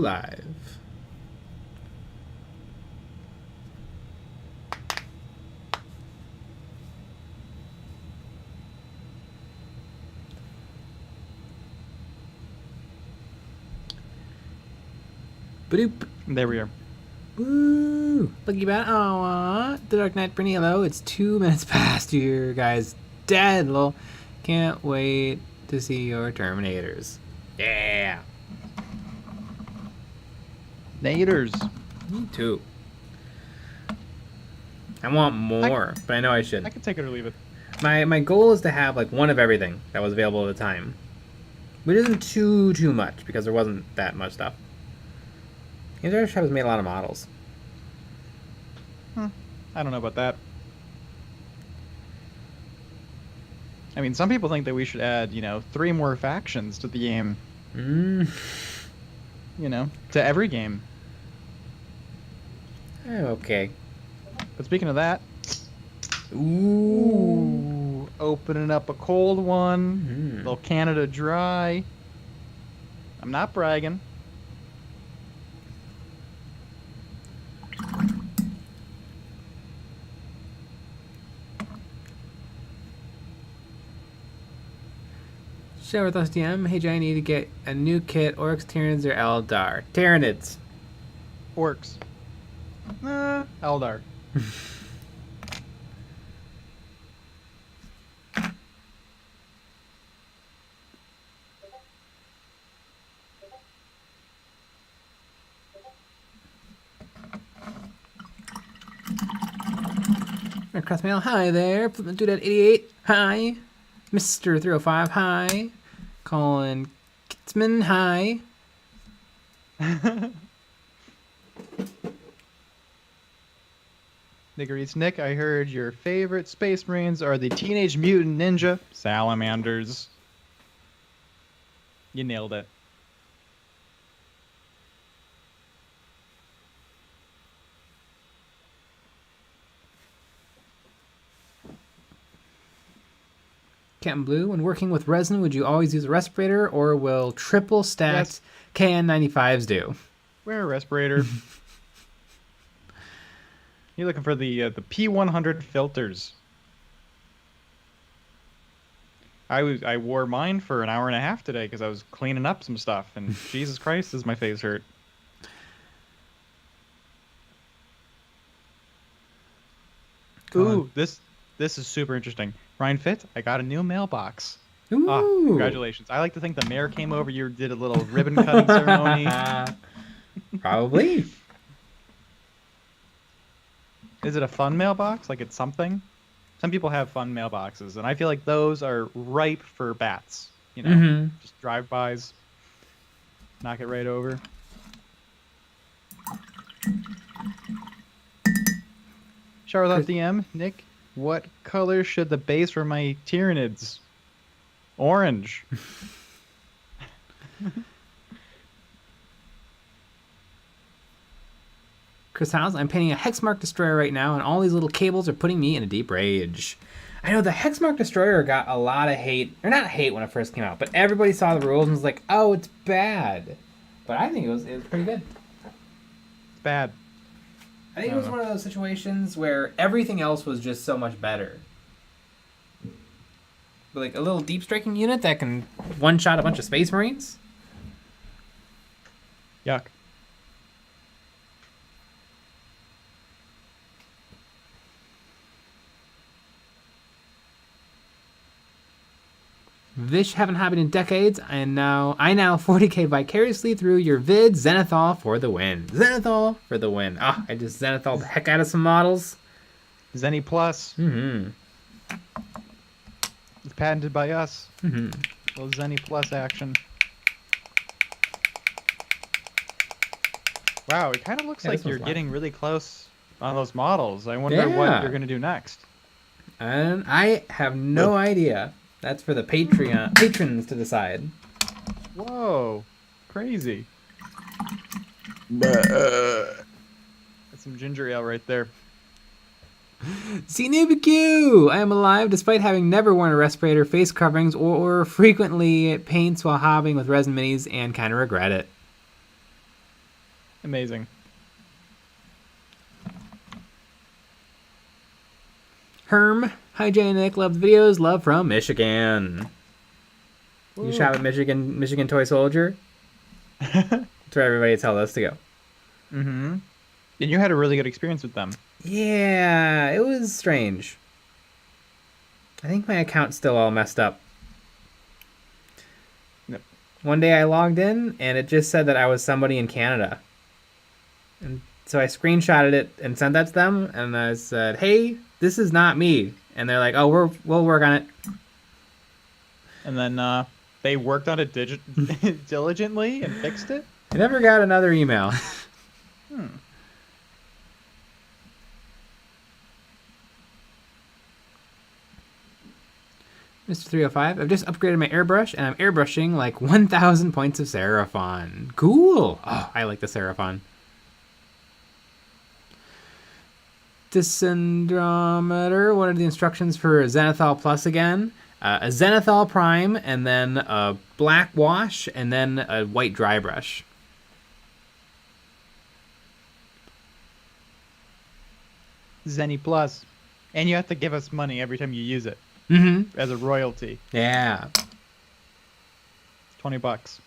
live. Boop. There we are. Woo! Lucky about the Dark Knight Brittany, hello. It's 2 minutes past. You guys dead, lol. Can't wait to see your Terminators. Yeah. Naders. Me too. I want more, but I know I should. I can take it or leave it. My goal is to have like one of everything that was available at the time, which isn't too much because there wasn't that much stuff. Games Shop has made a lot of models. I don't know about that. I mean, some people think that we should add, 3 more factions to the game. To every game. Okay. But speaking of that, ooh, opening up a cold one. Little Canada Dry. I'm not bragging. Share with us, DM. Hey, Jay, I need to get a new kit. Orcs, Tyranids, or Eldar? Tyranids. Orcs. Eldar. Crossmail, hi there. Dude at 88, hi. Mr. 305, hi. Colin Kitzman, hi. Nick, I heard your favorite Space Marines are the Teenage Mutant Ninja Salamanders. You nailed it. Captain Blue, when working with resin, would you always use a respirator, or will triple stacked KN95s do? Wear a respirator. You're looking for the P100 filters. I wore mine for an hour and a half today because I was cleaning up some stuff, and Jesus Christ, does my face hurt. Ooh, this is super interesting. Ryan Fitt, I got a new mailbox. Ooh. Congratulations. I like to think the mayor came over, you did a little ribbon cutting ceremony. Probably. Is it a fun mailbox? Like it's something? Some people have fun mailboxes, and I feel like those are ripe for bats. Just drive-bys. Knock it right over. Charlotte DM, Nick, what color should the base for my Tyranids? Orange. Chris House, I'm painting a Hexmark Destroyer right now, and all these little cables are putting me in a deep rage. I know the Hexmark Destroyer got a lot of hate, or not hate when it first came out, but everybody saw the rules and was like, oh, it's bad. But I think it was pretty good. It's bad. I think it was one of those situations where everything else was just so much better. Like a little deep striking unit that can one-shot a bunch of Space Marines. Yuck. Vish haven't happened in decades, and I now 40k vicariously through your vid. Zenithal for the win. Zenithal for the win. I just Zenithal the heck out of some models. Zenny Plus. It's patented by us. Little Zenny Plus action. Wow, it kind of looks like you're getting really close on those models. I wonder what you're going to do next. And I have no idea. That's for the patrons to decide. Whoa, crazy. That's some ginger ale right there. CNewBQ! I am alive despite having never worn a respirator, face coverings, or frequently paints while hobbing with resin minis, and kind of regret it. Amazing. Herm, hi Jay and Nick, love the videos, love from Michigan. Woo. You shop at Michigan Toy Soldier? That's where everybody tells us to go. Mm-hmm. And you had a really good experience with them. Yeah, it was strange. I think my account's still all messed up. Yep. One day I logged in, and it just said that I was somebody in Canada. And so I screenshotted it and sent that to them, and I said, hey, this is not me. And they're like, oh, we'll work on it. And then they worked on it diligently and fixed it? I never got another email. Mr. 305, I've just upgraded my airbrush, and I'm airbrushing like 1,000 points of Seraphon. Cool! Oh, I like the Seraphon. Dysandrometer, what are the instructions for Zenithal Plus again? A Zenithal Prime, and then a black wash, and then a white dry brush. Zenny Plus. And you have to give us money every time you use it. Mm-hmm. As a royalty. Yeah. It's $20.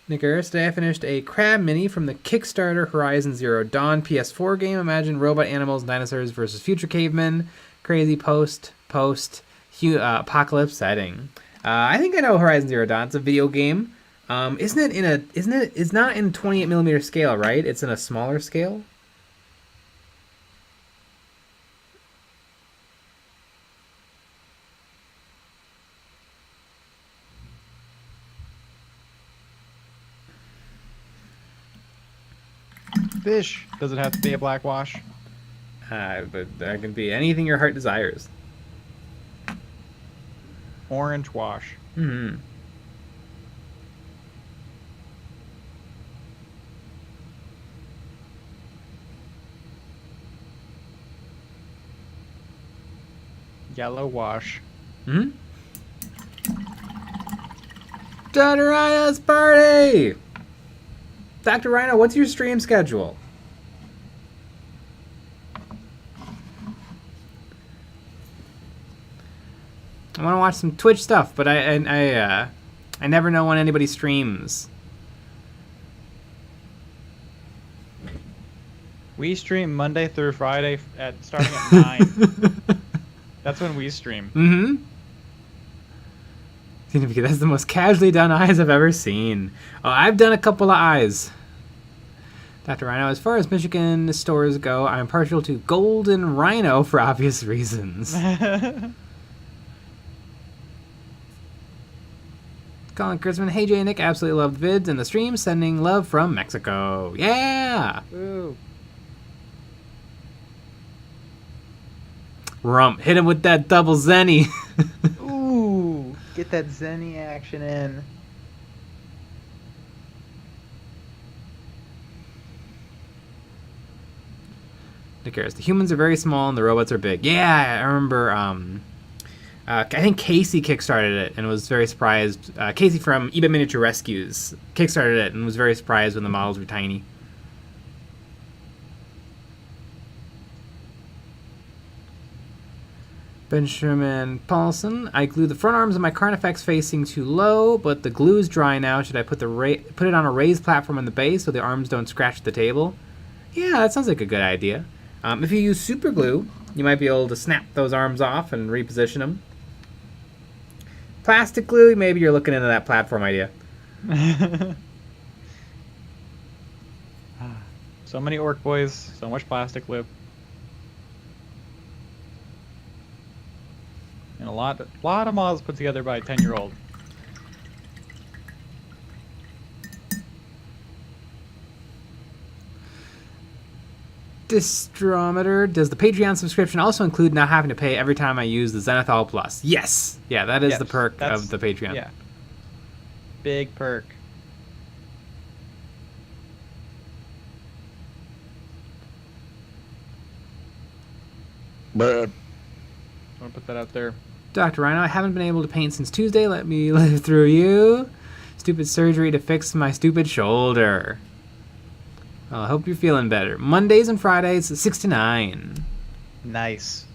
Nick Harris, today I finished a crab mini from the Kickstarter Horizon Zero Dawn PS4 game. Imagine robot animals and dinosaurs versus future cavemen. Crazy apocalypse setting. I think I know Horizon Zero Dawn. It's a video game. It's not in 28mm scale, right? It's in a smaller scale. Fish. Does it have to be a black wash? But that can be anything your heart desires. Orange wash. Mm-hmm. Yellow wash. Hmm? Dr. Rhino's party! Dr. Rhino, what's your stream schedule? I want to watch some Twitch stuff, but I never know when anybody streams. We stream Monday through Friday starting at 9. That's when we stream. Mm-hmm. That's the most casually done eyes I've ever seen. Oh, I've done a couple of eyes. Dr. Rhino, as far as Michigan stores go, I'm partial to Golden Rhino for obvious reasons. Colin Kurtzman, hey Jay and Nick, absolutely love the vids and the stream. Sending love from Mexico. Yeah! Ooh. Rump, hit him with that double Zenny. Ooh, get that Zenny action in. Nick Harris, the humans are very small and the robots are big. Yeah, I remember, I think Casey kickstarted it and was very surprised. Casey from eBay Miniature Rescues kickstarted it and was very surprised when the models were tiny. Benjamin Paulson, I glued the front arms of my Carnifex facing too low, but the glue is dry now. Should I put it on a raised platform on the base so the arms don't scratch the table? Yeah, that sounds like a good idea. If you use super glue, you might be able to snap those arms off and reposition them. Plastic glue, maybe you're looking into that platform idea. So many orc boys, so much plastic glue. And a lot of models put together by a 10-year-old. Distrometer, does the Patreon subscription also include not having to pay every time I use the Zenithal Plus? Yes. Yeah, that is the perk of the Patreon. Yeah. Big perk. But I'm gonna put that out there. Dr. Rhino, I haven't been able to paint since Tuesday. Let me live through you. Stupid surgery to fix my stupid shoulder. Well, I hope you're feeling better. Mondays and Fridays, 6 to 9. Nice.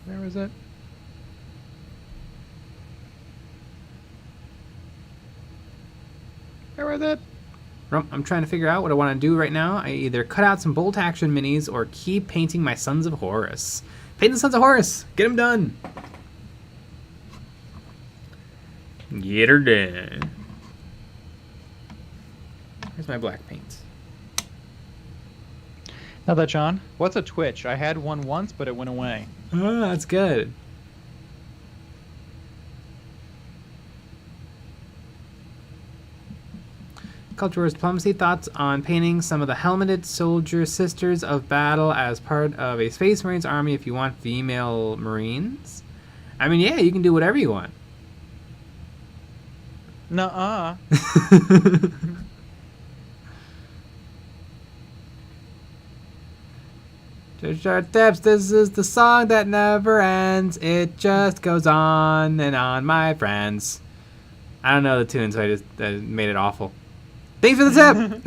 Where was it? Where was it? I'm trying to figure out what I want to do right now. I either cut out some bolt action minis or keep painting my Sons of Horus. Paint the Sons of Horus! Get them done! Get her done. Here's my black paint. Now that, John, what's a Twitch? I had one once, but it went away. Oh, that's good. Cultural Diplomacy, thoughts on painting some of the helmeted soldier sisters of battle as part of a Space Marines army if you want female Marines? I mean, yeah, you can do whatever you want. Nuh-uh. Tips, this is the song that never ends. It just goes on and on, my friends. I don't know the tune, so I just made it awful. Thanks for the tip!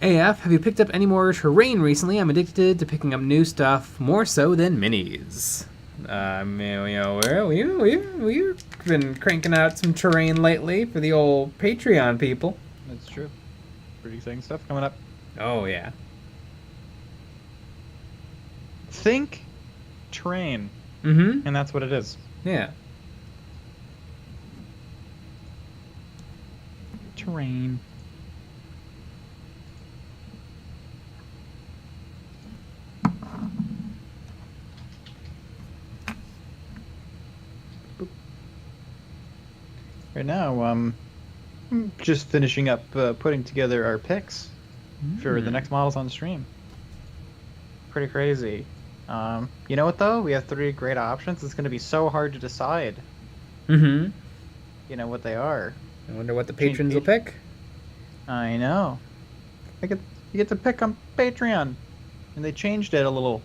AF, have you picked up any more terrain recently? I'm addicted to picking up new stuff, more so than minis. We've been cranking out some terrain lately for the old Patreon people. That's true. Pretty exciting stuff coming up. Oh, yeah. Think terrain. Mm-hmm. And that's what it is. Yeah. Terrain. Right now, I'm just finishing up putting together our picks for the next models on the stream. Pretty crazy. You know what, though? We have 3 great options. It's going to be so hard to decide. Mm-hmm. You know what they are. I wonder what the patrons will pick. I know. You get to pick on Patreon. And they changed it a little.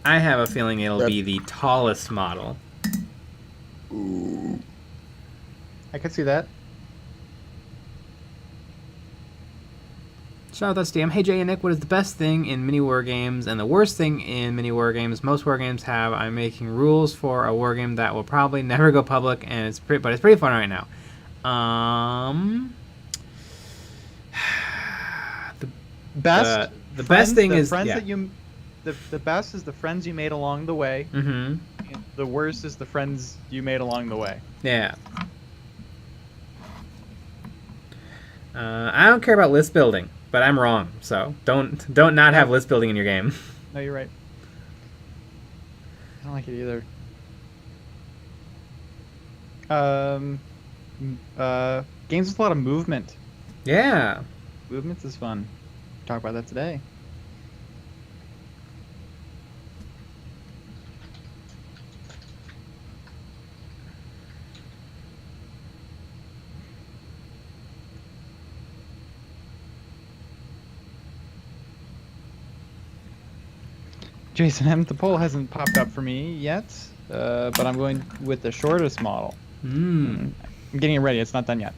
I have a feeling it'll be the tallest model. Ooh. I could see that. Shout out to DM. Hey Jay and Nick, what is the best thing in mini war games and the worst thing in mini war games? Most war games have. I'm making rules for a war game that will probably never go public, and it's pretty fun right now. The best thing is the best is the friends you made along the way. Mm-hmm. The worst is the friends you made along the way. Yeah. I don't care about list building, but I'm wrong. So don't not have list building in your game. No, you're right. I don't like it either. Games with a lot of movement. Yeah. Movements is fun. Talk about that today. Jason M, the poll hasn't popped up for me yet, but I'm going with the shortest model. I'm getting it ready. It's not done yet.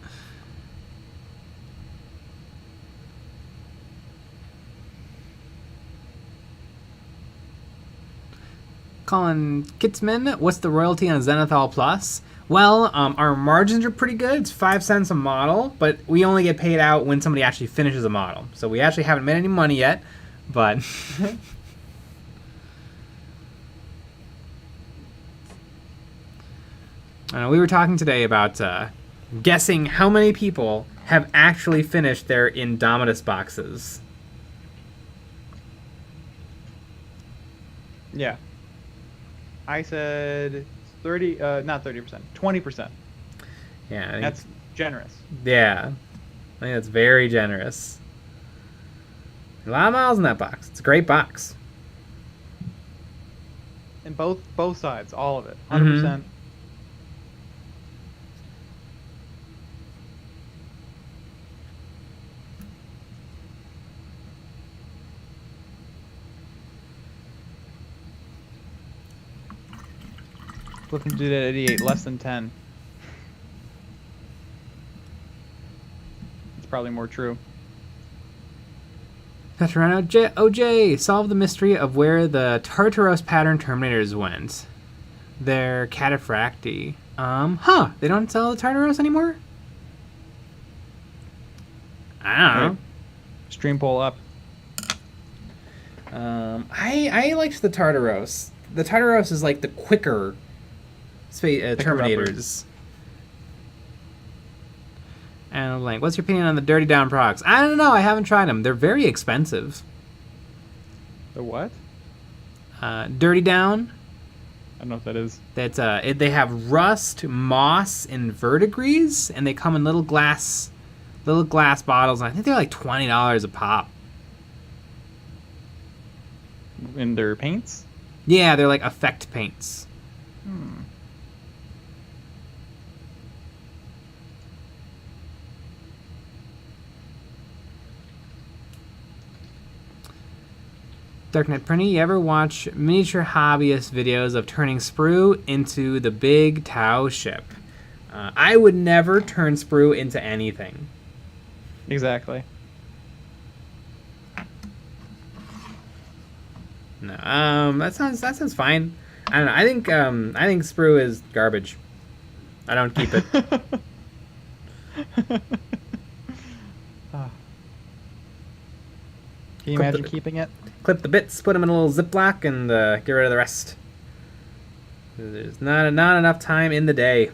Colin Kitzman, what's the royalty on Zenithal Plus? Well, our margins are pretty good. It's 5 cents a model, but we only get paid out when somebody actually finishes a model. So we actually haven't made any money yet, but... we were talking today about guessing how many people have actually finished their Indomitus boxes. Yeah. I said 30, not 30%, 20%. Yeah. That's generous. Yeah. I think that's very generous. A lot of miles in that box. It's a great box. And both sides, all of it, 100%. Flip him to that 88, less than 10. It's probably more true. Veterano OJ, solve the mystery of where the Tartaros pattern Terminators went. They're cataphracti. They don't sell the Tartaros anymore? I don't know. Right. Stream poll up. I liked the Tartaros. The Tartaros is like the quicker Terminators. And I'm like, what's your opinion on the Dirty Down procs? I don't know. I haven't tried them. They're very expensive. The what? Dirty Down. I don't know what that is. That's they have rust, moss, and verdigris, and they come in little glass bottles. And I think they're like $20 a pop. In their paints? Yeah, they're like effect paints. Darknet Prinny, you ever watch miniature hobbyist videos of turning sprue into the big Tau ship? I would never turn sprue into anything. Exactly. No, that sounds fine. I don't know. I think sprue is garbage. I don't keep it. Can you imagine keeping it? Clip the bits, put them in a little Ziploc, and get rid of the rest. There's not enough time in the day.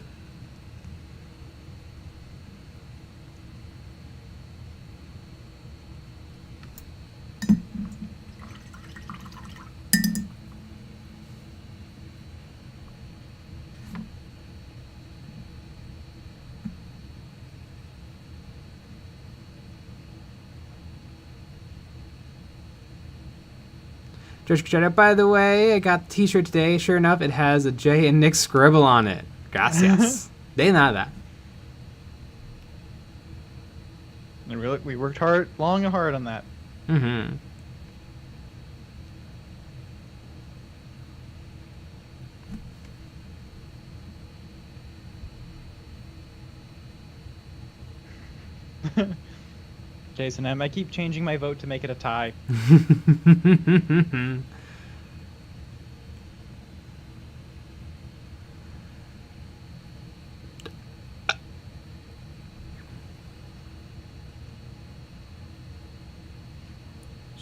George, by the way, I got the t-shirt today. Sure enough, it has a J and Nick scribble on it. Gracias. They know that. And we worked long and hard on that. Mm-hmm. Jason M, I keep changing my vote to make it a tie.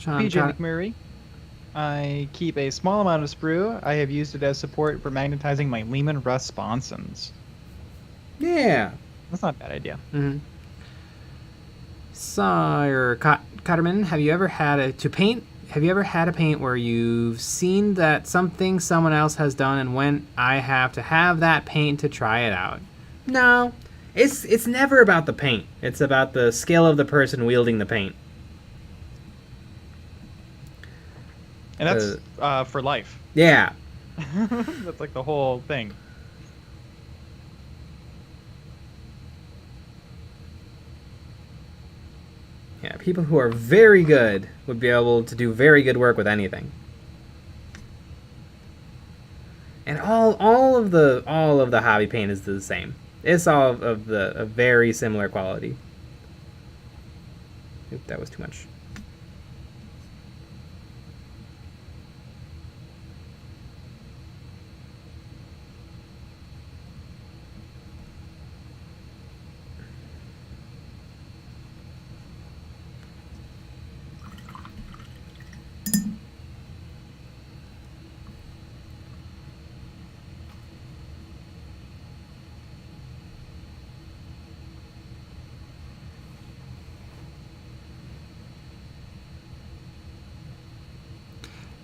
PJ McMurray, I keep a small amount of sprue. I have used it as support for magnetizing my Lehman Russ sponsons. Yeah. That's not a bad idea. Mm-hmm. Sire Cotterman, have you ever had a paint where you've seen that something someone else has done and went, I have to have that paint to try it out? No. It's never about the paint. It's about the skill of the person wielding the paint. And that's for life. Yeah. That's like the whole thing. Yeah, people who are very good would be able to do very good work with anything. And all of the hobby paint is the same. It's all of a very similar quality. Oop, that was too much.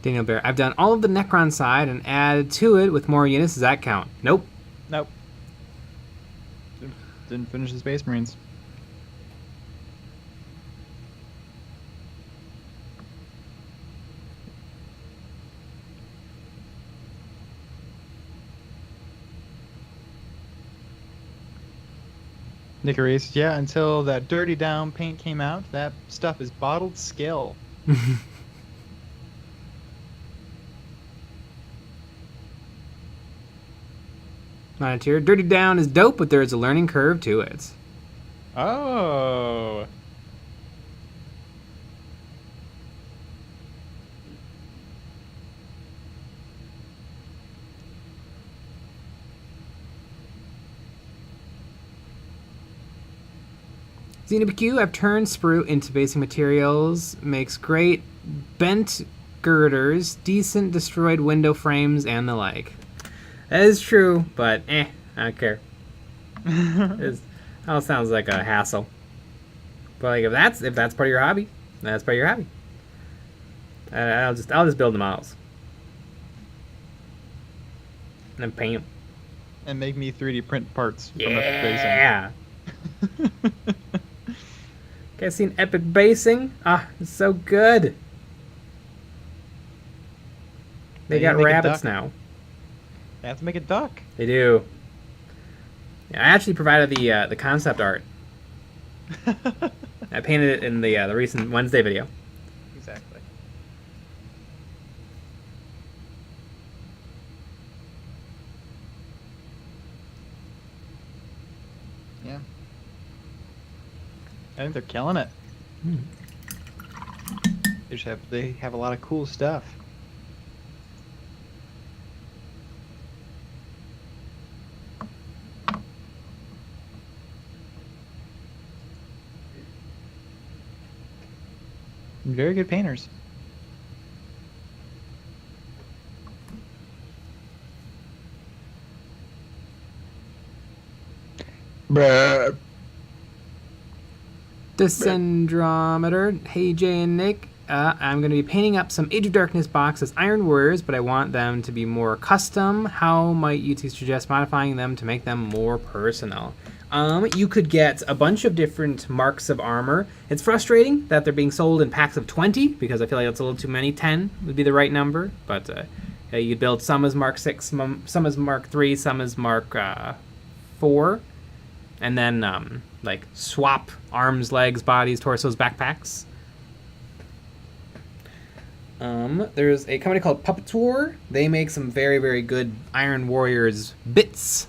Daniel Bear, I've done all of the Necron side and added to it with more units. Does that count? Nope. Nope. Didn't finish the Space Marines. Nicarise, yeah, until that dirty down paint came out, that stuff is bottled skill. Moneteer. Dirty Down is dope, but there is a learning curve to it. Oh. XenoBQ, I've turned sprue into basic materials. Makes great bent girders, decent destroyed window frames, and the like. That is true, but I don't care. It all sounds like a hassle. But like if that's part of your hobby, that's part of your hobby. I'll just build the models and then paint them. And make me 3D print parts from Yeah. Guys seen epic basing? Ah, it's so good. They got rabbits now. They have to make a duck. They do. Yeah, I actually provided the concept art. I painted it in the recent Wednesday video. Exactly. Yeah. I think they're killing it. They have a lot of cool stuff. Very good painters. Bruh. Descendrometer. Hey Jay and Nick. I'm going to be painting up some Age of Darkness boxes Iron Warriors, but I want them to be more custom. How might you two suggest modifying them to make them more personal? You could get a bunch of different marks of armor. It's frustrating that they're being sold in packs of 20 because I feel like that's a little too many. 10 would be the right number, but you build some as Mark 6, some as Mark 3, some as Mark 4, and then like swap arms, legs, bodies, torsos, backpacks. There's a company called Puppets War. They make some very, very good Iron Warriors bits.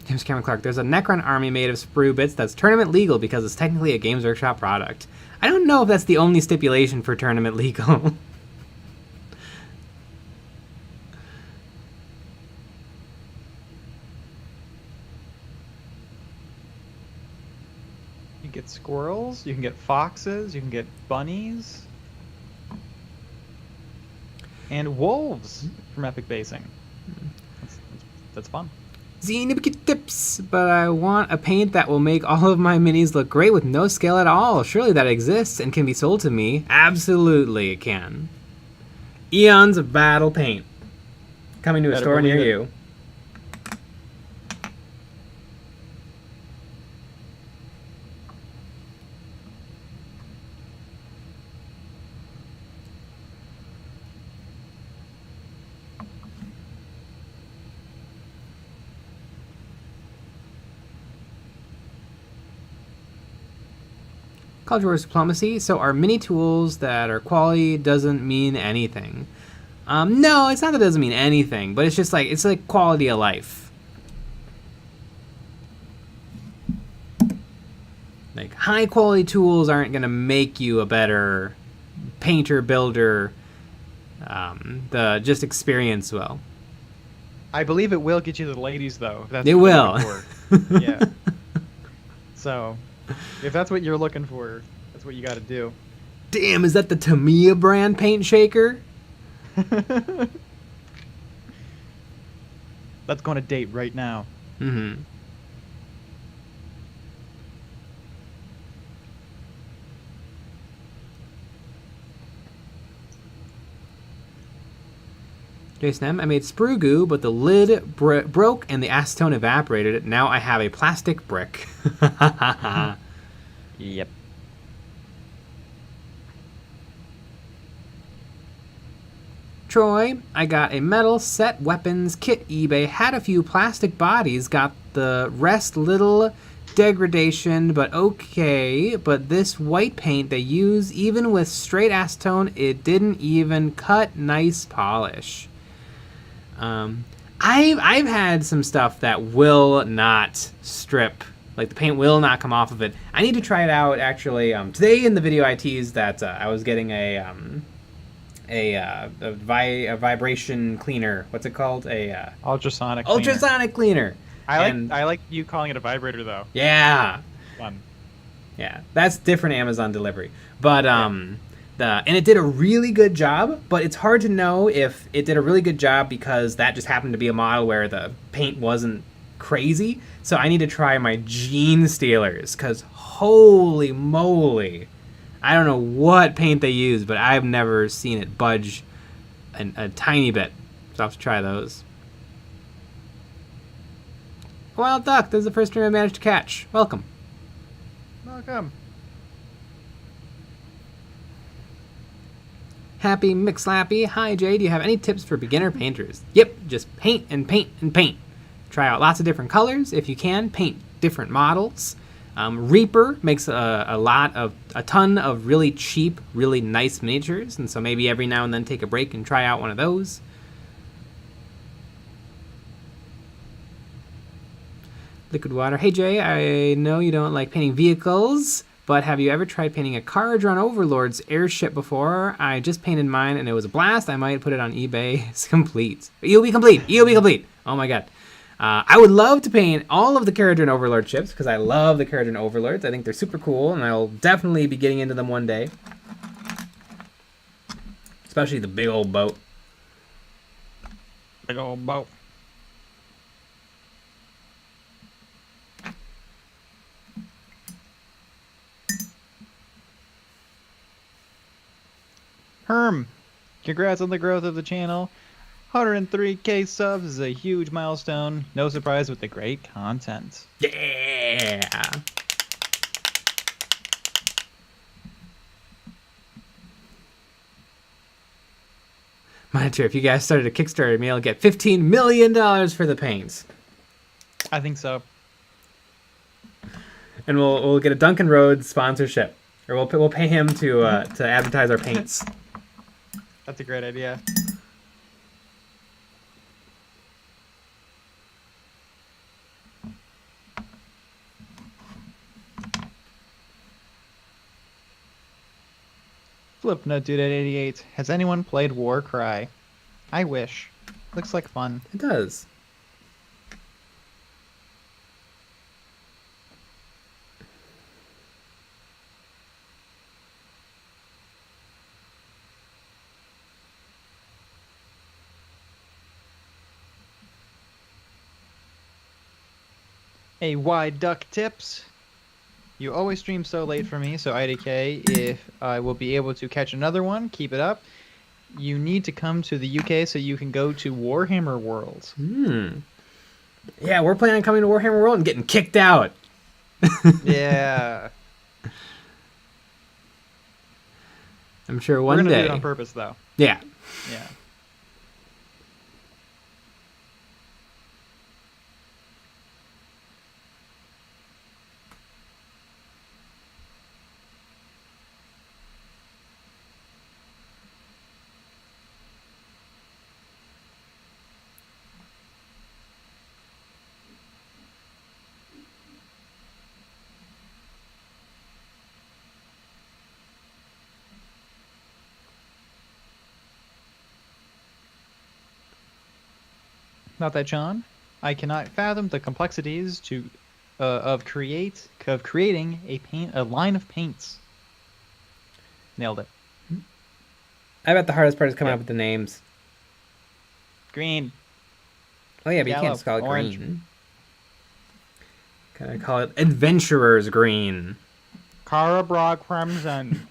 James Cameron Clark. There's a Necron army made of sprue bits that's tournament legal because it's technically a Games Workshop product. I don't know if that's the only stipulation for tournament legal. You can get squirrels, you can get foxes, you can get bunnies, and wolves from epic basing. That's fun. Xenobic tips, but I want a paint that will make all of my minis look great with no scale at all. Surely that exists and can be sold to me. Absolutely it can. Eons of Battle Paint. Coming to a store near you. Culture Wars Diplomacy. So are mini tools that are quality doesn't mean anything. No, it's not that it doesn't mean anything, but it's like quality of life. Like high quality tools aren't gonna make you a better painter, builder. The just experience will. I believe it will get you the ladies though. If that's It what you're will. looking for. Yeah. So, if that's what you're looking for, that's what you got to do. Damn, is that the Tamiya brand paint shaker? That's going to date right now. Mm-hmm. Jason M. I made sprue goo, but the lid broke and the acetone evaporated. Now I have a plastic brick. Yep. Troy, I got a metal set weapons kit eBay, had a few plastic bodies, got the rest little degradation, but okay. But this white paint they use, even with straight acetone, it didn't even cut. Nice polish. I've had some stuff that will not strip, like the paint will not come off of it. I need to try it out actually. Today in the video I teased that I was getting a vibration cleaner. What's it called? Ultrasonic cleaner. Ultrasonic cleaner. I like you calling it a vibrator though. Yeah. Fun. Yeah, that's different Amazon delivery. But and it did a really good job, but it's hard to know if it did a really good job because that just happened to be a model where the paint wasn't crazy. So I need to try my Gene Stealers, because holy moly, I don't know what paint they use, but I've never seen it budge a tiny bit. So I'll have to try those. Wild Duck, this is the first stream I managed to catch. Welcome. Welcome. Happy McSlappy. Hi, Jay. Do you have any tips for beginner painters? Yep, just paint and paint and paint. Try out lots of different colors if you can. Paint different models. Reaper makes a ton of really cheap, really nice miniatures, and so maybe every now and then take a break and try out one of those. Liquid Water. Hey, Jay, I know you don't like painting vehicles, but have you ever tried painting a Card-Run Overlord's airship before? I just painted mine, and it was a blast. I might put it on eBay. It's complete. You'll be complete. You'll be complete. Oh, my God. I would love to paint all of the Card-Run Overlord ships, because I love the Card-Run Overlords. I think they're super cool, and I'll definitely be getting into them one day. Especially the big old boat. Big old boat. Herm, congrats on the growth of the channel. 103k subs is a huge milestone. No surprise with the great content. Yeah! Monitor, if you guys started a Kickstarter, maybe I'll get $15 million for the paints. I think so. And we'll get a Duncan Rhodes sponsorship. Or we'll pay him to advertise our paints. That's a great idea. Flipnote Dude at 88. Has anyone played Warcry? I wish. Looks like fun. It does. A wide duck tips. You always stream so late for me, so IDK, if I will be able to catch another one, keep it up. You need to come to the UK so you can go to Warhammer World. Yeah, we're planning on coming to Warhammer World and getting kicked out. Yeah. I'm sure We're one gonna day. do it on purpose, though. Yeah. Yeah. Not that, John. I cannot fathom the complexities of creating a line of paints. Nailed it. I bet the hardest part is coming up with the names. Green. Oh yeah, but Yellow, you can't just call it orange. green. Can I call it Adventurer's Green? Carabra Crimson.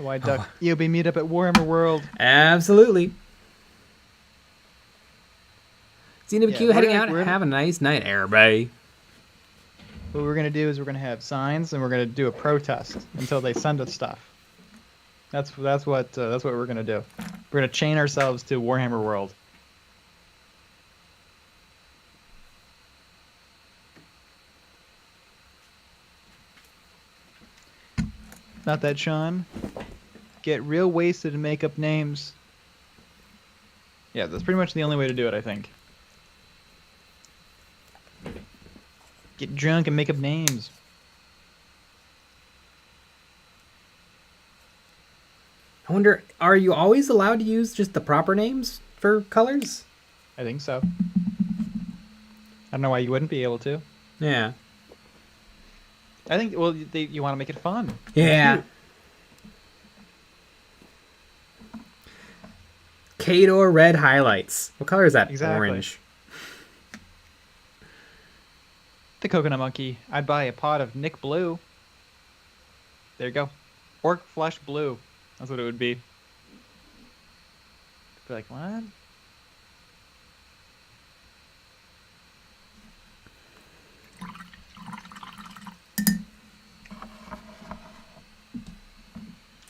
The White Duck. EOB meetup at Warhammer World. Absolutely. CWQ Yeah, heading out. Have a nice night, everybody. What we're gonna do is we're gonna have signs and we're gonna do a protest until they send us stuff. That's what we're gonna do. We're gonna chain ourselves to Warhammer World. Not that, Sean. Get real wasted and make up names. Yeah, that's pretty much the only way to do it, I think. Get drunk and make up names. I wonder, are you always allowed to use just the proper names for colors? I think so. I don't know why you wouldn't be able to. Yeah. I think, well, you want to make it fun. Yeah. Kador red highlights. What color is that? Exactly. Orange. The Coconut Monkey. I'd buy a pot of Nick Blue. There you go. Orc Flesh Blue. That's what it would be. Be like, what?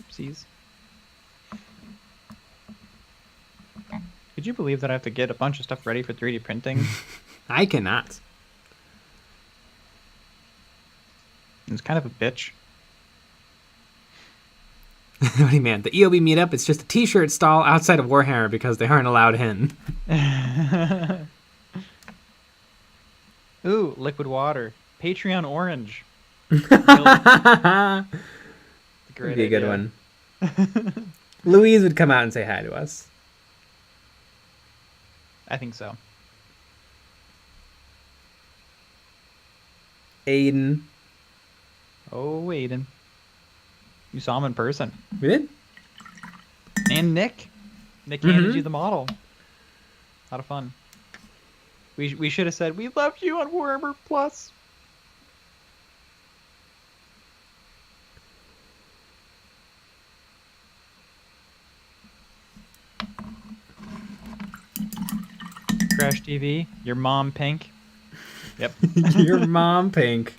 Oopsies. Could you believe that I have to get a bunch of stuff ready for 3D printing? I cannot. It's kind of a bitch. What do you mean? The EOB meetup, it's just a t-shirt stall outside of Warhammer because they aren't allowed in. Ooh, liquid water. Patreon orange. Great Great be a good idea. one. Louise would come out and say hi to us. I think so. Aiden. Oh, Aiden. You saw him in person. We did? And Nick. Nick handed you the model. A lot of fun. We should have said, we loved you on Warhammer Plus. Crash TV, your mom pink. Yep. Your mom pink.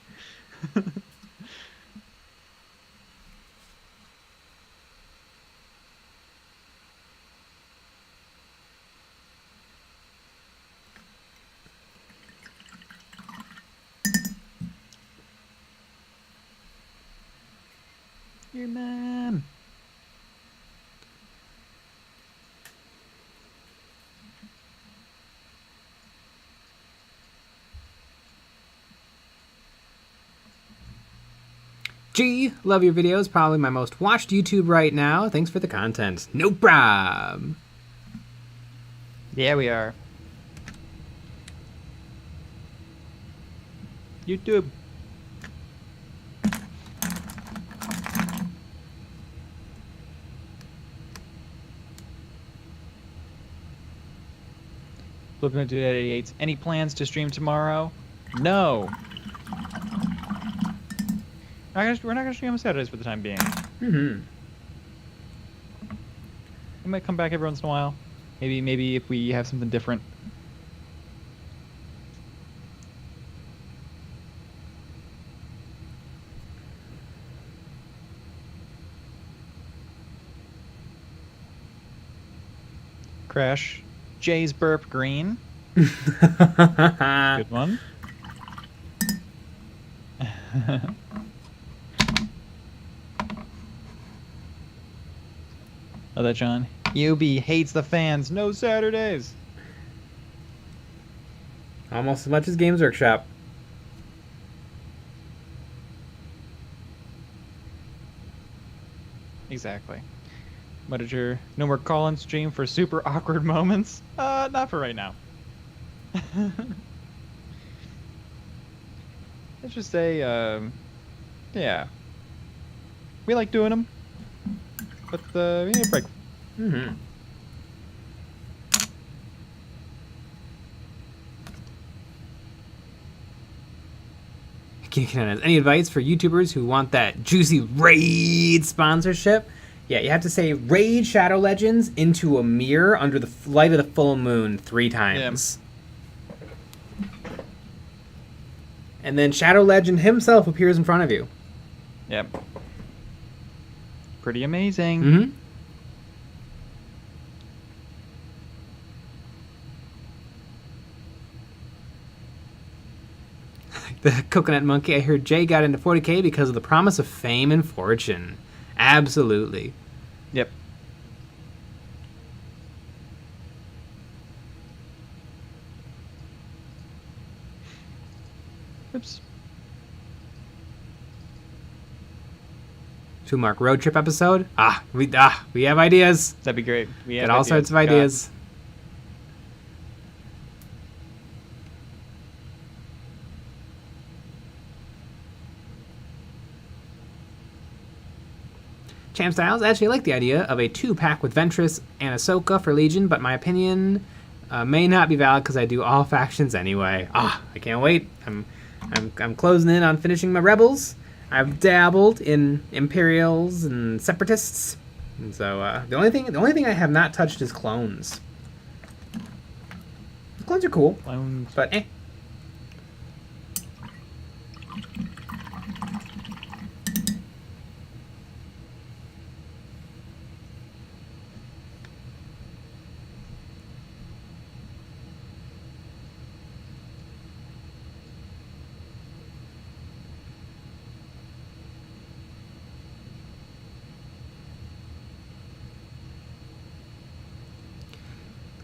Your mom. G, love your videos. Probably my most watched YouTube right now. Thanks for the content. No problem. Yeah, we are. YouTube. Flipping to 88. Any plans to stream tomorrow? No. We're not gonna stream on Saturdays for the time being. Mm-hmm. We might come back every once in a while. Maybe if we have something different. Crash. Jay's burp green. Good one. Oh, that John. UB hates the fans. No Saturdays. Almost as much as Games Workshop. Exactly. Manager, no more call-in stream for super awkward moments? Not for right now. Let's just say, yeah. We like doing them. But, we need a break. Mm-hmm. Any advice for YouTubers who want that juicy raid sponsorship? Yeah, you have to say raid Shadow Legends into a mirror under the light of the full moon 3 times. Yeah. And then Shadow Legend himself appears in front of you. Yep. Pretty amazing. Mm-hmm. The Coconut Monkey, I heard Jay got into 40K because of the promise of fame and fortune. Absolutely. Yep. Oops. To mark road trip episode. We have ideas. That'd be great. We have Got all sorts of ideas. Champ Styles, actually I like the idea of a 2-pack with Ventress and Ahsoka for Legion, but my opinion may not be valid because I do all factions anyway. I can't wait. I'm closing in on finishing my Rebels. I've dabbled in Imperials and Separatists, and so the only thing I have not touched is clones. The clones are cool, but eh.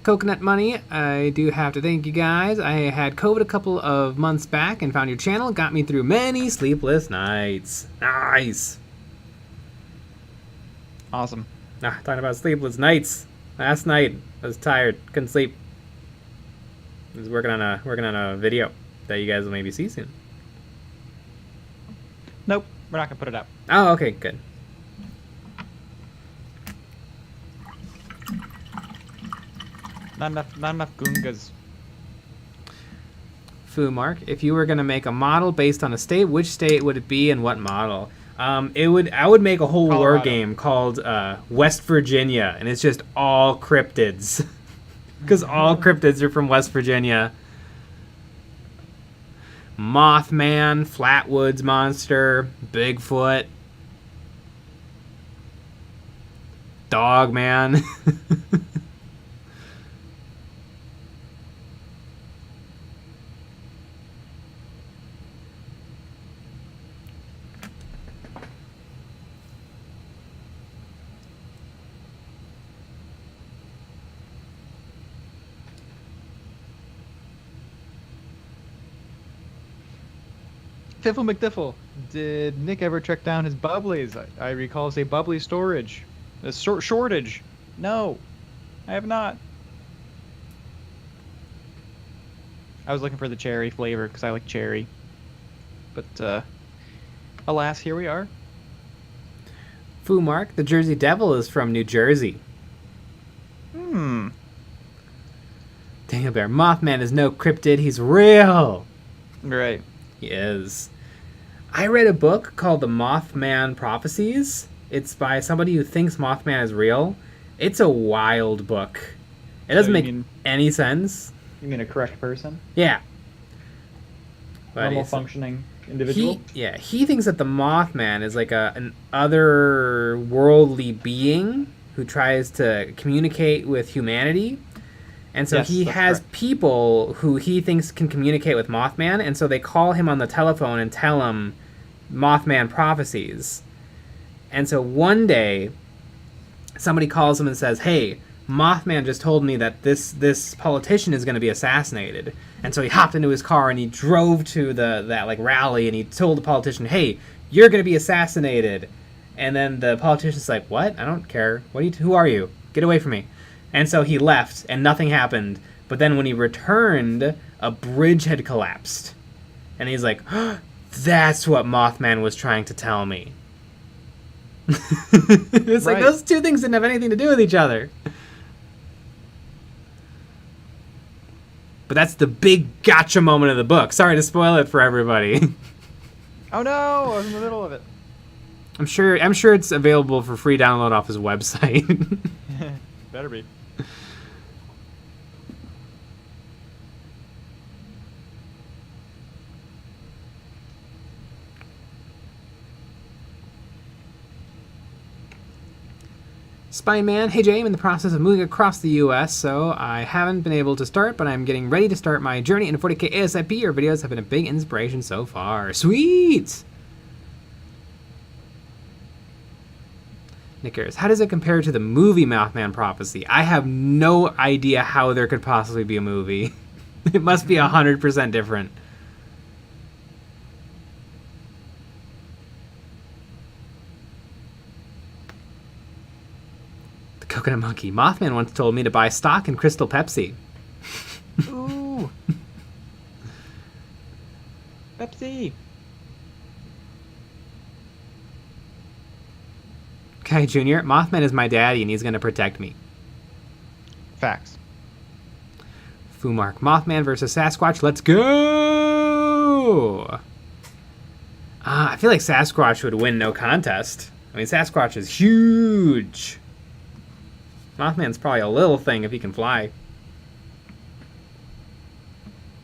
Coconut Money, I do have to thank you guys. I had COVID a couple of months back and found your channel. Got me through many sleepless nights. Nice. Awesome. Talking about sleepless nights. Last night, I was tired. Couldn't sleep. I was working on a video that you guys will maybe see soon. Nope, we're not gonna put it up. Oh, okay, good. Not enough Gungas. Fu Mark, if you were gonna make a model based on a state, which state would it be and what model? I would make a whole war game called West Virginia, and it's just all cryptids, because all cryptids are from West Virginia. Mothman, Flatwoods Monster, Bigfoot, Dogman. Tiffle McDiffle, did Nick ever check down his bubblies? I recall it's a bubbly storage. A shortage. No, I have not. I was looking for the cherry flavor because I like cherry. But, alas, here we are. Fu Mark, the Jersey Devil is from New Jersey. Daniel Bear, Mothman is no cryptid, he's real. Right. He is. I read a book called The Mothman Prophecies. It's by somebody who thinks Mothman is real. It's a wild book. It doesn't make any sense. You mean a correct person? Yeah. But Normal functioning individual? He thinks that the Mothman is like an otherworldly being who tries to communicate with humanity. And so he has people who he thinks can communicate with Mothman, and so they call him on the telephone and tell him Mothman prophecies. And so one day, somebody calls him and says, hey, Mothman just told me that this politician is going to be assassinated. And so he hopped into his car and he drove to that rally, and he told the politician, hey, you're going to be assassinated. And then the politician's like, what? I don't care. Who are you? Get away from me. And so he left, and nothing happened. But then when he returned, a bridge had collapsed. And he's like, oh, that's what Mothman was trying to tell me. It's like those two things didn't have anything to do with each other. But that's the big gotcha moment of the book. Sorry to spoil it for everybody. Oh no, I was in the middle of it. I'm sure it's available for free download off his website. Better be. Spineman, hey Jay, I'm in the process of moving across the US, so I haven't been able to start, but I'm getting ready to start my journey into 40k ASAP. Your videos have been a big inspiration so far. Sweet! Nickers, how does it compare to the movie Mothman Prophecy? I have no idea how there could possibly be a movie. It must be 100% different. The Coconut Monkey. Mothman once told me to buy stock in Crystal Pepsi. Ooh. Pepsi. Okay, Junior, Mothman is my daddy and he's going to protect me. Facts. Fumark, Mothman versus Sasquatch, let's go! I feel like Sasquatch would win no contest. I mean, Sasquatch is huge. Mothman's probably a little thing if he can fly.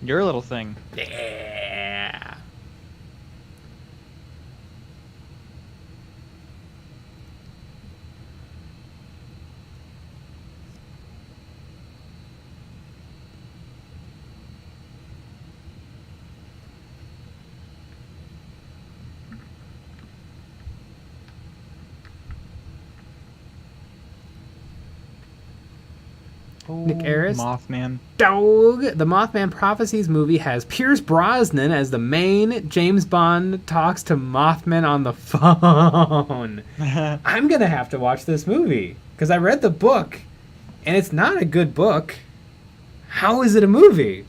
Your little thing. Yeah. Nick Aris. Mothman. Dog. The Mothman Prophecies movie has Pierce Brosnan as the main. James Bond talks to Mothman on the phone. I'm going to have to watch this movie because I read the book and it's not a good book. How is it a movie?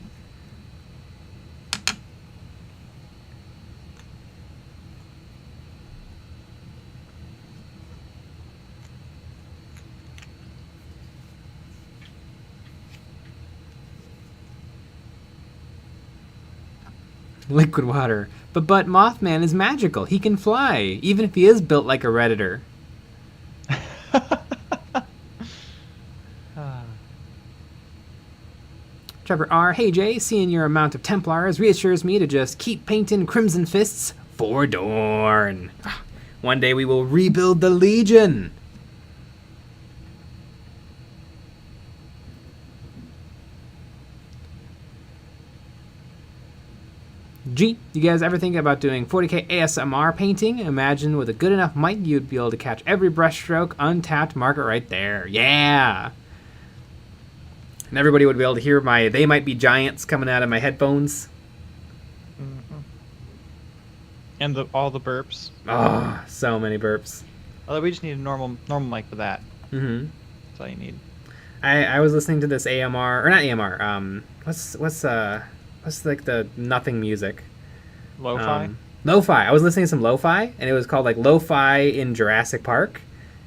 Liquid water. But Mothman is magical. He can fly, even if he is built like a Redditor. Trevor R. Hey Jay, seeing your amount of Templars reassures me to just keep painting Crimson Fists for Dorn. One day we will rebuild the Legion. G, you guys ever think about doing 40k ASMR painting? Imagine with a good enough mic you'd be able to catch every brushstroke, untapped market right there. Yeah! And everybody would be able to hear my They Might Be Giants coming out of my headphones. Mm-hmm. And all the burps. Oh, so many burps. Although we just need a normal mic for that. Mm-hmm. That's all you need. I was listening to this AMR, or not AMR, what's like the nothing music? Lo-fi? Lo-fi. I was listening to some lo-fi, and it was called like Lo-fi in Jurassic Park.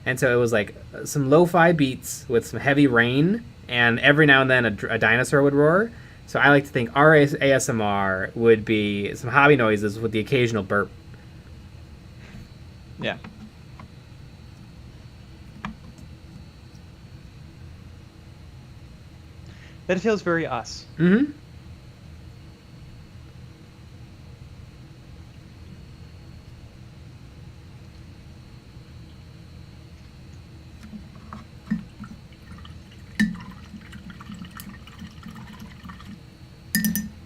And so it was like some lo-fi beats with some heavy rain, and every now and then a dinosaur would roar. So I like to think our ASMR would be some hobby noises with the occasional burp. Yeah. That feels very us. Mm-hmm.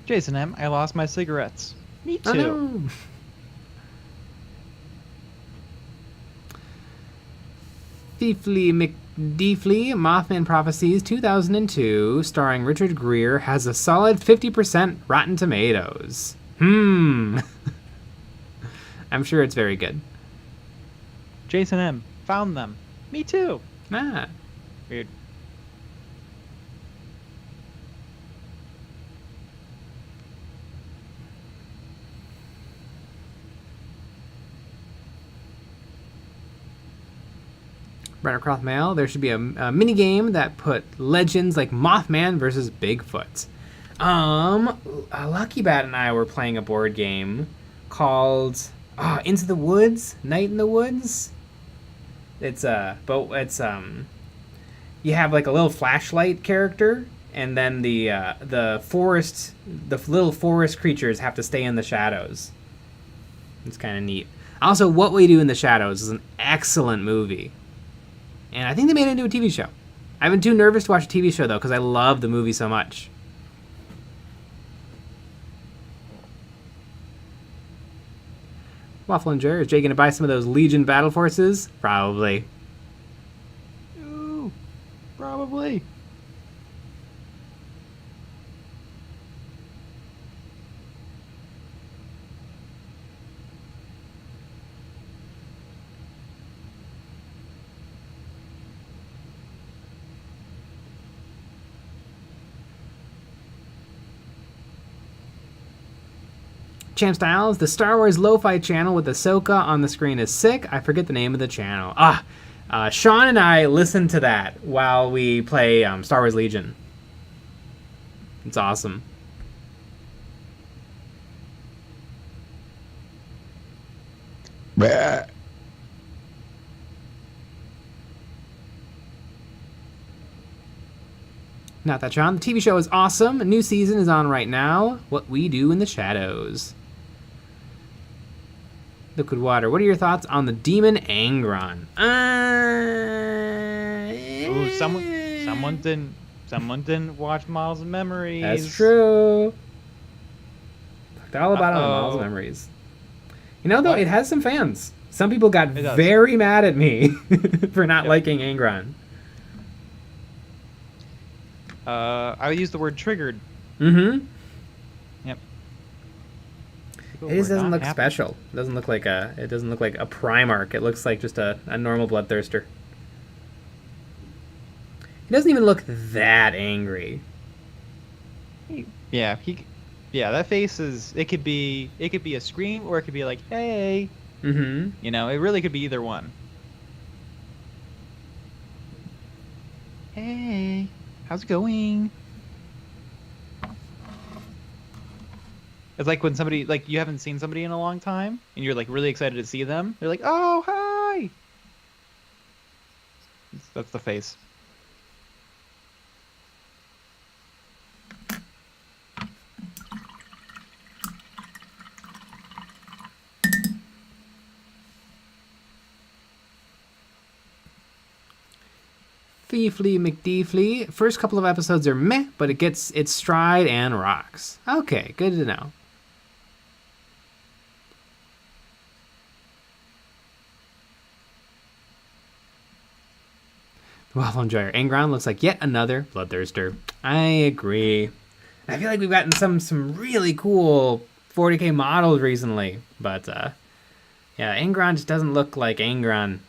Jason M., I lost my cigarettes. Me too. Oh, no. Thiefly McDeefly, Mothman Prophecies 2002, starring Richard Gere, has a solid 50% Rotten Tomatoes. I'm sure it's very good. Jason M., found them. Me too. Ah. Weird. Brennercroft Mail, there should be a mini game that put legends like Mothman versus Bigfoot. Lucky Bat and I were playing a board game called Into the Woods, Night in the Woods. You have like a little flashlight character, and then the little forest creatures have to stay in the shadows. It's kind of neat. Also, What We Do in the Shadows is an excellent movie, and I think they made it into a TV show. I've been too nervous to watch a TV show though because I love the movie so much. Waffle and Jerry, is Jay gonna buy some of those Legion battle forces? Probably. Ooh, probably. Champ Styles, the Star Wars Lo-Fi channel with Ahsoka on the screen is sick. I forget the name of the channel. Sean and I listen to that while we play Star Wars Legion. It's awesome. Bruh. Not that Sean. The TV show is awesome. A new season is on right now. What We Do in the Shadows. Liquid Water, what are your thoughts on the Demon Angron? Ooh, someone didn't watch Miles of Memories. That's true. Talked all about it on Miles of Memories. You know, though, it has some fans. Some people got very mad at me for not liking Angron. I would use the word triggered. Mm-hmm. Yep. It just doesn't look special. It doesn't look like a Primarch. It looks like just a normal Bloodthirster. He doesn't even look that angry. Yeah, that face is. It could be a scream, or it could be like, hey. Mm-hmm. You know, it really could be either one. Hey, how's it going? It's like when somebody, like, you haven't seen somebody in a long time, and you're like really excited to see them. They're like, oh, hi. That's the face. Feefly McDeefly. First couple of episodes are meh, but it gets its stride and rocks. Okay, good to know. Waffle Enjoyer. Angron looks like yet another Bloodthirster. I agree. I feel like we've gotten some really cool 40k models recently, but yeah, Angron just doesn't look like Angron.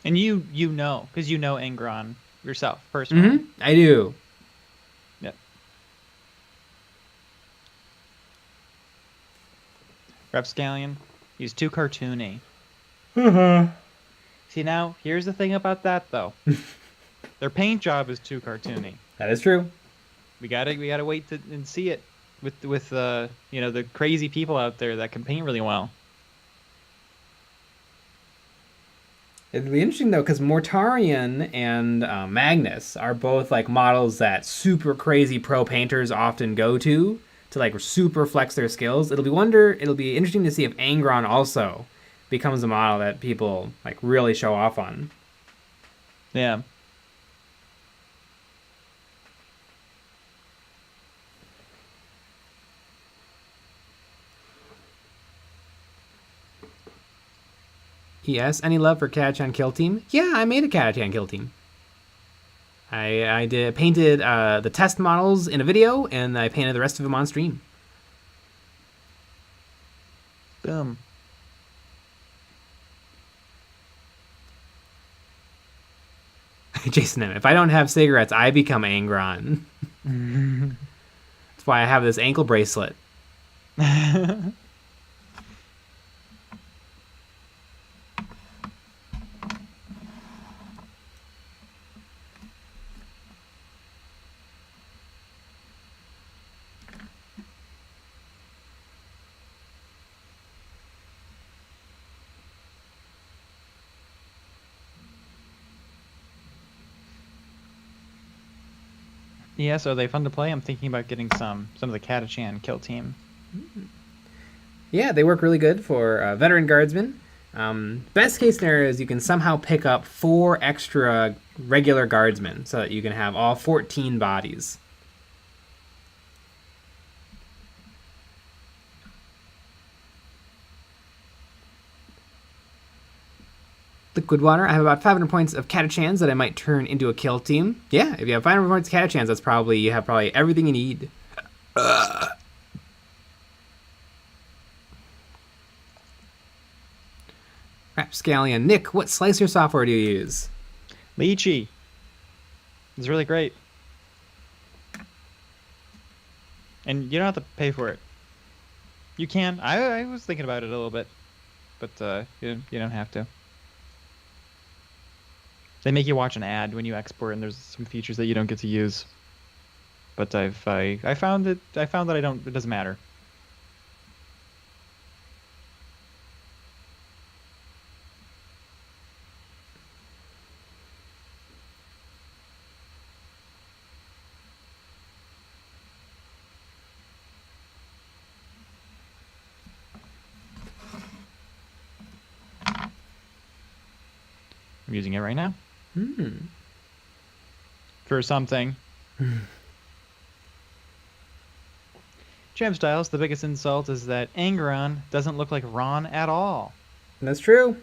And you know, because you know Angron yourself personally. Mm-hmm. I do. Yep. Rapscallion, he's too cartoony. See, now here's the thing about that though. Their paint job is too cartoony. That is true. We gotta wait and see it with you know, the crazy people out there that can paint really well. It'd be interesting though, because Mortarion and Magnus are both like models that super crazy pro painters often go to like super flex their skills. It'll be interesting to see if Angron also becomes a model that people like really show off on. Yeah. Yes, any love for Catachan Kill Team? Yeah, I made a Catachan Kill Team. I painted the test models in a video, and I painted the rest of them on stream. Boom. Jason M., if I don't have cigarettes, I become Angron. That's why I have this ankle bracelet. Yes, are they fun to play? I'm thinking about getting some of the Catachan kill team. Yeah, they work really good for veteran guardsmen. Best case scenario is you can somehow pick up 4 extra regular guardsmen so that you can have all 14 bodies. Liquid water. I have about 500 points of Catachans that I might turn into a kill team. Yeah, if you have 500 points of Catachans, that's probably you have everything you need. Rapscallion. Nick, what slicer software do you use? Lychee. It's really great. And you don't have to pay for it. You can. I was thinking about it a little bit. But you don't have to. They make you watch an ad when you export, and there's some features that you don't get to use. But I found that it doesn't matter. I'm using it right now. For something. Jam Styles, the biggest insult is that Angron doesn't look like Ron at all. That's true.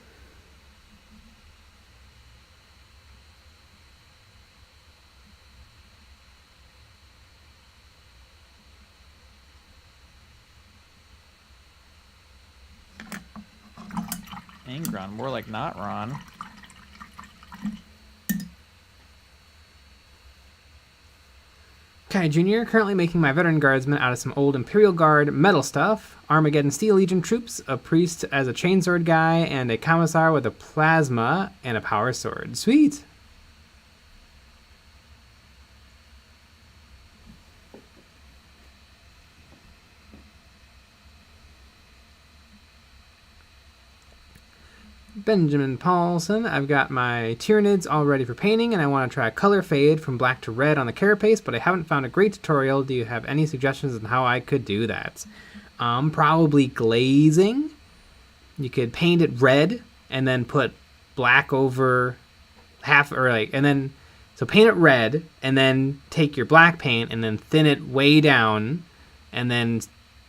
Angron, more like not Ron. Kai Jr. currently making my veteran guardsmen out of some old Imperial Guard metal stuff, Armageddon Steel Legion troops, a priest as a chainsword guy, and a commissar with a plasma and a power sword. Sweet! Benjamin Paulson. I've got my Tyranids all ready for painting, and I want to try a color fade from black to red on the carapace, but I haven't found a great tutorial. Do you have any suggestions on how I could do that? Probably glazing. You could paint it red and then put black over so paint it red and then take your black paint and then thin it way down and then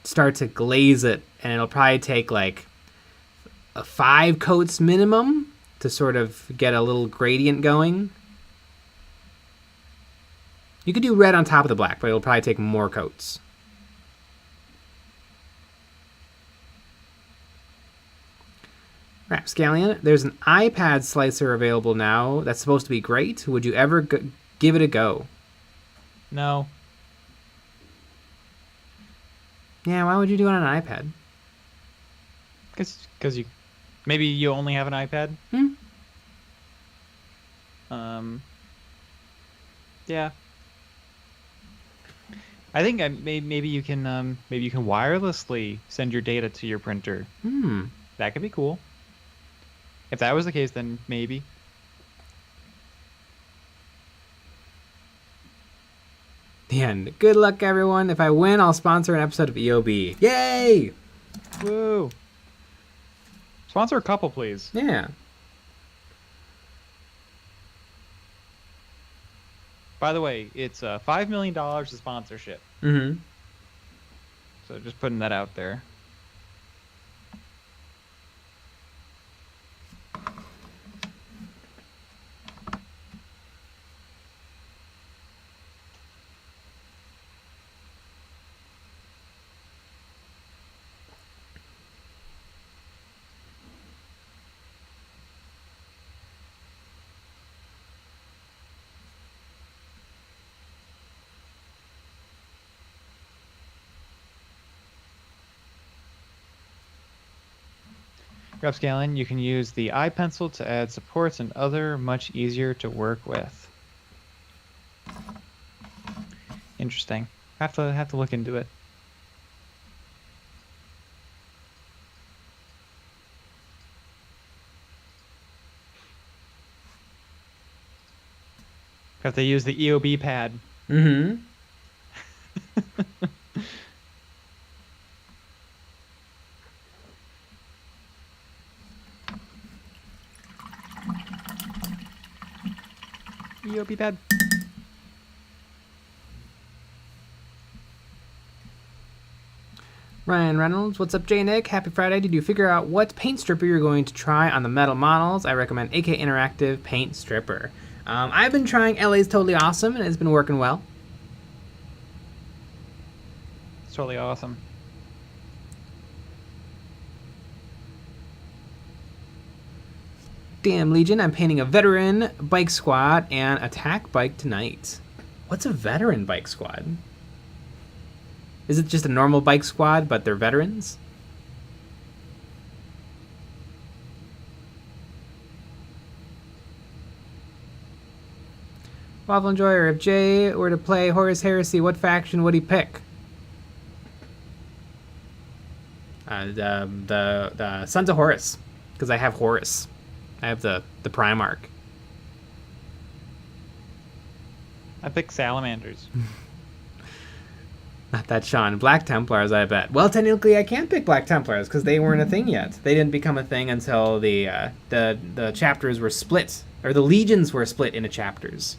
start to glaze it, and it'll probably take like 5 coats minimum to sort of get a little gradient going. You could do red on top of the black, but it'll probably take more coats. Rapscallion, there's an iPad slicer available now that's supposed to be great. Would you ever give it a go? No. Yeah, why would you do it on an iPad? Because maybe you only have an iPad. Yeah. I think maybe you can wirelessly send your data to your printer. That could be cool. If that was the case, then maybe. The end. Good luck, everyone. If I win, I'll sponsor an episode of EOB. Yay! Woo! Sponsor a couple, please. Yeah. By the way, it's $5 million of sponsorship. Mm-hmm. So just putting that out there. Rapscallion, you can use the iPencil to add supports and other much easier to work with. Interesting. Have to look into it. Have to use the EOB pad Mm-hmm. Yo, be bad. Ryan Reynolds, what's up, J Nick? Happy Friday. Did you figure out what paint stripper you're going to try on the metal models? I recommend AK Interactive Paint Stripper. I've been trying LA's Totally Awesome, and it's been working well. It's totally awesome. Damn Legion, I'm painting a veteran bike squad and attack bike tonight. What's a veteran bike squad? Is it just a normal bike squad, but they're veterans? Waffle Enjoyer, if Jay were to play Horus Heresy, what faction would he pick? The Sons of Horus, because I have Horus. I have the Primarch. I pick salamanders. Not that Sean. Black Templars, I bet. Well, technically, I can't pick Black Templars because they weren't a thing yet. They didn't become a thing until the chapters were split, or the legions were split into chapters.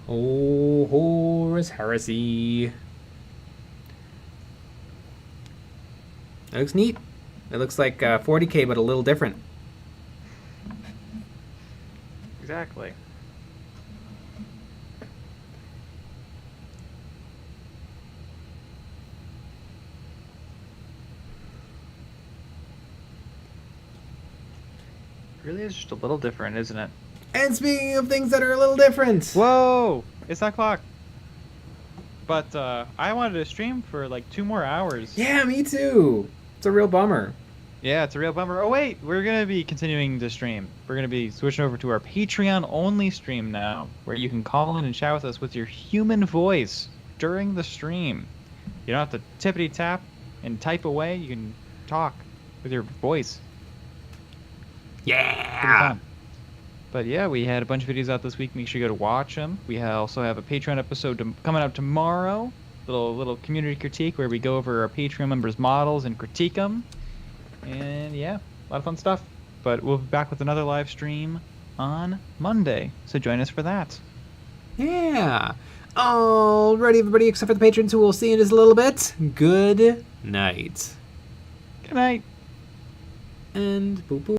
Oh, Horus Heresy. That looks neat. It looks like 40k, but a little different. Exactly. Really is just a little different, isn't it? And speaking of things that are a little different. Whoa! It's not clock. But I wanted to stream for like 2 more hours. Yeah, me too. It's a real bummer. Yeah, it's a real bummer. Oh wait, we're gonna be continuing to stream. We're gonna be switching over to our Patreon only stream now, where you can call in and chat with us with your human voice during the stream. You don't have to tippity tap and type away. You can talk with your voice. Pretty Yeah. fun. But yeah, we had a bunch of videos out this week. Make sure you go to watch them. We also have a Patreon episode coming up tomorrow. Little community critique where we go over our Patreon members' models and critique them. And yeah, a lot of fun stuff. But we'll be back with another live stream on Monday. So join us for that. Yeah. Alrighty, everybody, except for the patrons who we'll see in just a little bit. Good night. Good night. And boop boop.